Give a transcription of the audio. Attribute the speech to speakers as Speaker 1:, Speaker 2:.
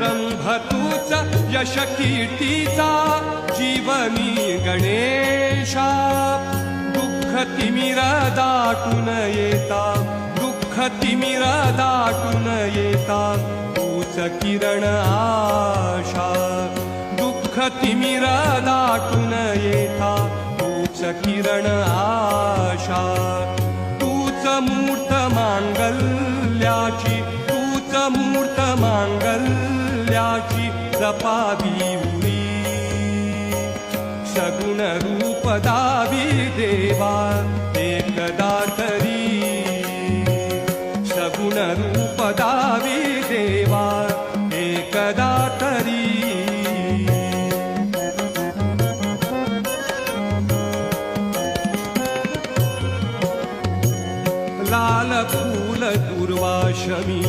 Speaker 1: रंभ तूच यश कीर्तीचा जीवनी गणेशा दुःख तिमिर दाटून येता दुःख तिमिर दाटून येता तूच किरण आशा दुःख तिमिर दाटून येता तूच किरण आशा तूच मूर्त मांगल्याची तूच मूर्त मांगल्याची जपावी उरी सगुण रूप दावी देवा एकदा तरी सगुण रूप दावी देवा एकदा तरी लाल फूल दुर्वाशमी